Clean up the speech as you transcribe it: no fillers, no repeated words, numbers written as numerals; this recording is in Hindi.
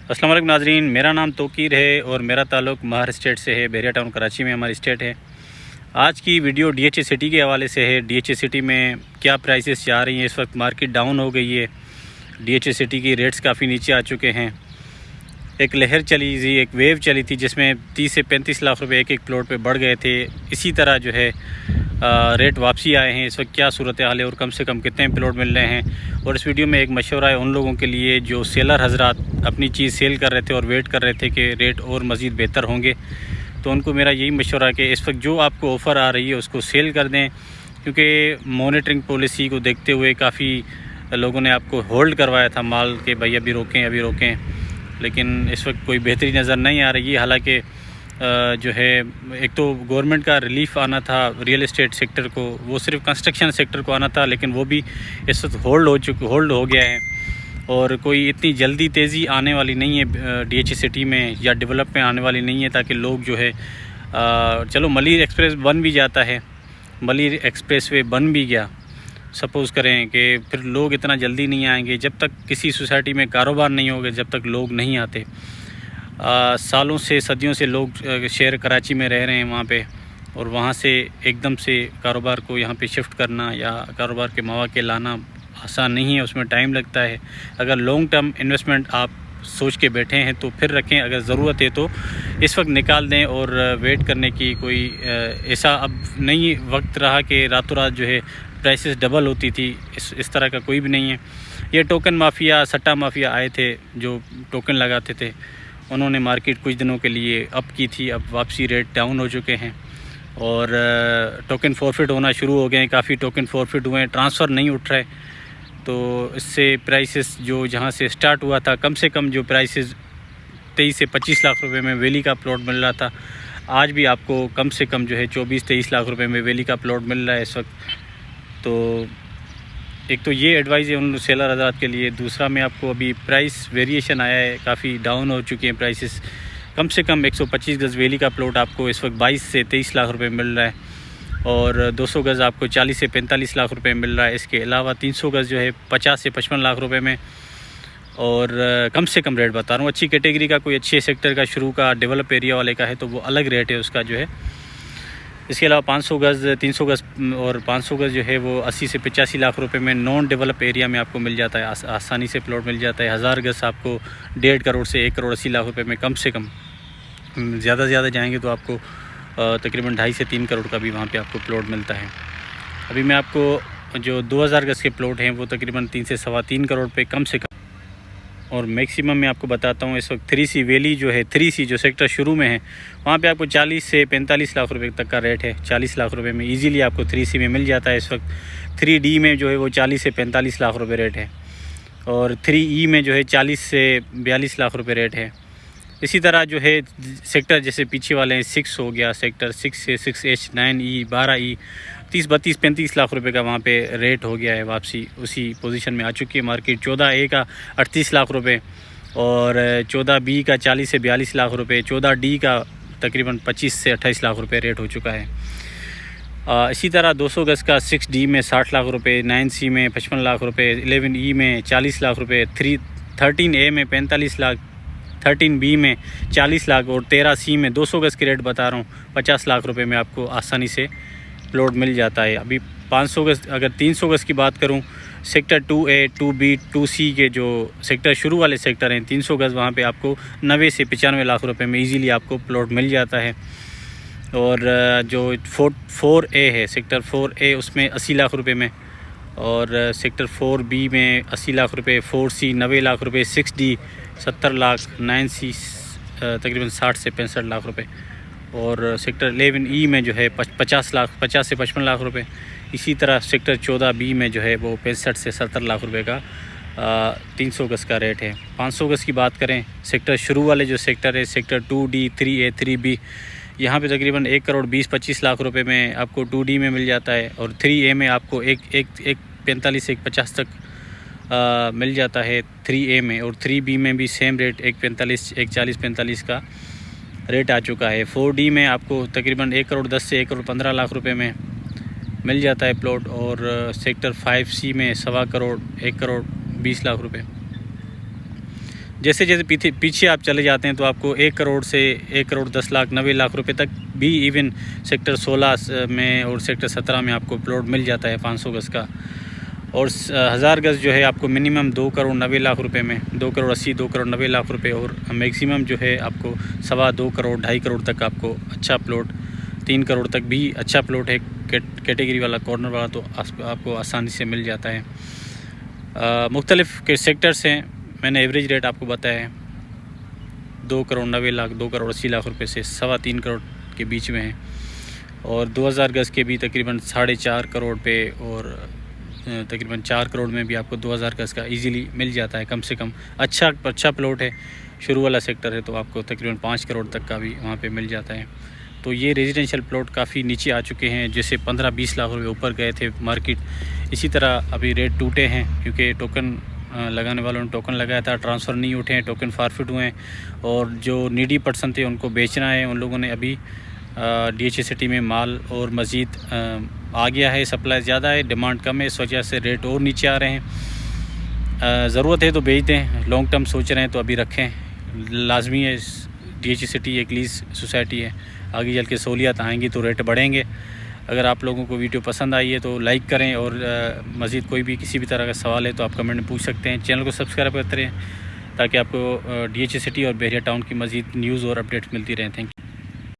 अस्सलाम वालेकुम नाज़रीन, मेरा नाम तोकीर है और मेरा ताल्लुक़ महार स्टेट से है। बहरिया टाउन कराची में हमारी स्टेट है। आज की वीडियो डीएचए सिटी के हवाले से है। डीएचए सिटी में क्या प्राइसेस जा रही हैं। इस वक्त मार्केट डाउन हो गई है। डीएचए सिटी की रेट्स काफ़ी नीचे आ चुके हैं। एक लहर चली थी, एक वेव चली थी जिसमें 30 से 35 लाख रुपए एक प्लॉट पे बढ़ गए थे। इसी तरह जो है रेट वापसी आए हैं। इस वक्त क्या सूरत हाल है और कम से कम कितने प्लॉट मिल रहे हैं। और इस वीडियो में एक मशवरा है उन लोगों के लिए जो सेलर हजरात अपनी चीज़ सेल कर रहे थे और वेट कर रहे थे कि रेट और मज़ीद बेहतर होंगे। तो उनको मेरा यही मशवरा है कि इस वक्त जो आपको ऑफ़र आ रही है उसको सेल कर दें, क्योंकि मॉनिटरिंग पॉलिसी को देखते हुए काफ़ी लोगों ने आपको होल्ड करवाया था माल के भाई अभी रोकें, लेकिन इस वक्त कोई बेहतरी नज़र नहीं आ रही है। हालांकि जो है एक तो गवर्नमेंट का रिलीफ आना था रियल एस्टेट सेक्टर को, वो सिर्फ कंस्ट्रक्शन सेक्टर को आना था, लेकिन वो भी इस वक्त होल्ड हो गया है। और कोई इतनी जल्दी तेज़ी आने वाली नहीं है डीएचए सिटी में, या डेवलपमेंट आने वाली नहीं है, ताकि लोग जो है चलो मलिर एक्सप्रेस बन भी जाता है, मलिर एक्सप्रेस वे बन भी गया, सपोज़ करें कि फिर लोग इतना जल्दी नहीं आएंगे जब तक किसी सोसाइटी में कारोबार नहीं होगा, जब तक लोग नहीं आते। सालों से सदियों से लोग शहर कराची में रह रहे हैं वहाँ पे, और वहाँ से एकदम से कारोबार को यहाँ पे शिफ्ट करना या कारोबार के मौके लाना आसान नहीं है, उसमें टाइम लगता है। अगर लॉन्ग टर्म इन्वेस्टमेंट आप सोच के बैठे हैं तो फिर रखें, अगर ज़रूरत है तो इस वक्त निकाल दें। और वेट करने की कोई ऐसा अब नहीं वक्त रहा कि रातों रात जो है प्राइसेस डबल होती थी, इस तरह का कोई भी नहीं है। ये टोकन माफिया, सट्टा माफिया आए थे जो टोकन लगाते थे, उन्होंने मार्केट कुछ दिनों के लिए अप की थी, अब वापसी रेट डाउन हो चुके हैं और टोकन फॉरफिट होना शुरू हो गए हैं। काफ़ी टोकन फॉरफिट हुए हैं, ट्रांसफ़र नहीं उठ रहे, तो इससे प्राइसेस जो जहाँ से स्टार्ट हुआ था, कम से कम जो प्राइसेस 23 से 25 लाख रुपए में वैली का प्लॉट मिल रहा था, आज भी आपको कम से कम जो है 24-23 लाख रुपए में वैली का प्लॉट मिल रहा है इस वक्त। तो एक तो ये एडवाइस है उन सेलर हज़रात के लिए। दूसरा मैं आपको अभी प्राइस वेरिएशन आया है, काफ़ी डाउन हो चुके हैं प्राइसेस। कम से कम 125 गज़ वैली का प्लॉट आपको इस वक्त 22 से 23 लाख रुपए मिल रहा है, और 200 गज़ आपको 40 से 45 लाख रुपए मिल रहा है। इसके अलावा 300 गज़ जो है 50 से 55 लाख रुपए में, और कम से कम रेट बता रहा हूँ। अच्छी कैटेगरी का, कोई अच्छे सेक्टर का, शुरू का, डेवलप एरिया वाले का है तो वो अलग रेट है उसका जो है। इसके अलावा 500 गज़, 300 गज़ और 500 गज़ जो है वो 80 से 85 लाख रुपए में नॉन डेवलप एरिया में आपको मिल जाता है, आसानी से प्लॉट मिल जाता है। 1000 गज़ आपको 1.5 करोड़ से 1 करोड़ 80 लाख रुपए में कम से कम, ज़्यादा से ज़्यादा जाएंगे तो आपको तकरीबन 2.5 से 3 करोड़ का भी वहाँ पे आपको प्लॉट मिलता है। अभी मैं आपको जो 2000 गज़ के प्लॉट हैं वो तकरीबन 3 से 3.25 करोड़ पे कम से कम, और मैक्सिमम मैं आपको बताता हूँ इस वक्त 3C वैली जो है, 3C जो सेक्टर शुरू में है, वहाँ पे आपको 40 से 45 लाख रुपए तक का रेट है। 40 लाख रुपए में इजीली आपको 3C में मिल जाता है इस वक्त। 3D में जो है वो 40 से 45 लाख रुपए रेट है, और 3E में जो है 40 से 42 लाख रुपए रेट है। इसी तरह जो है सेक्टर जैसे पीछे वाले हैं, 6 हो गया, सेक्टर 6 से 6H, 9E, 12E, 30, 32, 35 लाख रुपए का वहाँ पे रेट हो गया है। वापसी उसी पोजीशन में आ चुकी है मार्केट। 14A का 38 लाख रुपए, और 14B का 40 से 42 लाख रुपए, 14D का तकरीबन 25 से 28 लाख रुपए रेट हो चुका है। इसी तरह 200 गज़ का 6D में 60 लाख रुपए, 9C में 55 लाख रुपए, 11E में 40 लाख रुपए, 13A में 45 लाख, 13B में 40 लाख, और 13C में 200 गज़ की रेट बता रहा हूँ 50 लाख रुपए में आपको आसानी से प्लॉट मिल जाता है। अभी 500 गज़, अगर 300 गज़ की बात करूं, सेक्टर 2A, 2B, 2C के जो सेक्टर शुरू वाले सेक्टर हैं, 300 गज़ वहाँ पे आपको 90 से 95 लाख रुपए में इजीली आपको प्लॉट मिल जाता है। और जो 4A है, सेक्टर 4A, उसमें 80 लाख रुपए में, और सेक्टर 4B में 80 लाख रुपए, 4C 90 लाख रुपए, 6D 70 लाख, 9C तकरीबन 60 से 65 लाख रुपए, और सेक्टर 11E में जो है 50 से 55 लाख रुपए। इसी तरह सेक्टर 14B में जो है वो 65 से 70 लाख रुपए का 300 गज़ का रेट है। 500 गज़ की बात करें, सेक्टर शुरू वाले जो सेक्टर है, सेक्टर 2D, 3A, 3B, यहाँ पे तकरीबन 1 करोड़ 20-25 लाख रुपए में आपको 2D में मिल जाता है, और 3A में आपको एक 45 से 150 तक मिल जाता है 3A में, और 3B में भी सेम रेट 140-45 का रेट आ चुका है। 4D में आपको तकरीबन 1 करोड़ 10 से 1 करोड़ 15 लाख रुपए में मिल जाता है प्लॉट, और सेक्टर 5C में 1.25 करोड़ 1 करोड़ 20 लाख रुपए। जैसे जैसे पीछे आप चले जाते हैं तो आपको 1 करोड़ से 1 करोड़ 10 लाख 90 लाख रुपए तक भी इवन सेक्टर 16 में और सेक्टर 17 में आपको प्लॉट मिल जाता है 500 गज़ का। और 1000 गज़ जो है आपको मिनिमम 2 करोड़ 90 लाख रुपए में, 2 करोड़ 80 2 करोड़ 90 लाख रुपए, और मैक्सिमम जो है आपको 2.25 करोड़ 2.5 करोड़ तक आपको अच्छा प्लॉट, 3 करोड़ तक भी अच्छा प्लॉट है कैटेगरी वाला, कॉर्नर वाला, तो आपको आसानी से मिल जाता है। मुख्तलिफ़ के सेक्टर्स हैं, मैंने एवरेज रेट आपको बताया है 2 करोड़ 90 लाख 2 करोड़ 80 लाख रुपए से 3.25 करोड़ के बीच में है। और 2000 गज़ के भी तकरीबन 4.5 करोड़ पे, और तकरीबन 4 करोड़ में भी आपको 2000 गज़ का इजीली मिल जाता है कम से कम। अच्छा प्लॉट है, शुरू वाला सेक्टर है, तो आपको तकरीबन 5 करोड़ तक का भी वहाँ पे मिल जाता है। तो ये रेजिडेंशियल प्लॉट काफ़ी नीचे आ चुके हैं, जैसे 15-20 लाख रुपए ऊपर गए थे मार्केट, इसी तरह अभी रेट टूटे हैं क्योंकि टोकन लगाने वालों ने टोकन लगाया था, ट्रांसफ़र नहीं उठे हैं, टोकन फॉरफिट हुए हैं, और जो नीडी पर्सन थे उनको बेचना है, उन लोगों ने अभी DHA सिटी में माल और मज़ीद आ गया है, सप्लाई ज़्यादा है, डिमांड कम है, इस वजह से रेट और नीचे आ रहे हैं। ज़रूरत है तो बेच दें, लॉन्ग टर्म सोच रहे हैं तो अभी रखें, लाजमी है। DHA सिटी एक लीज सोसाइटी है, आगे चल के सहूलियत आएंगी तो रेट बढ़ेंगे। अगर आप लोगों को वीडियो पसंद आई है तो लाइक करें, और मज़ीद कोई भी किसी भी तरह का सवाल है तो आप कमेंट में पूछ सकते हैं। चैनल को सब्सक्राइब करते रहें ताकि आपको DHA सिटी और बहरिया टाउन की मज़ीद न्यूज़ और अपडेट्स मिलती रहें। Thank you.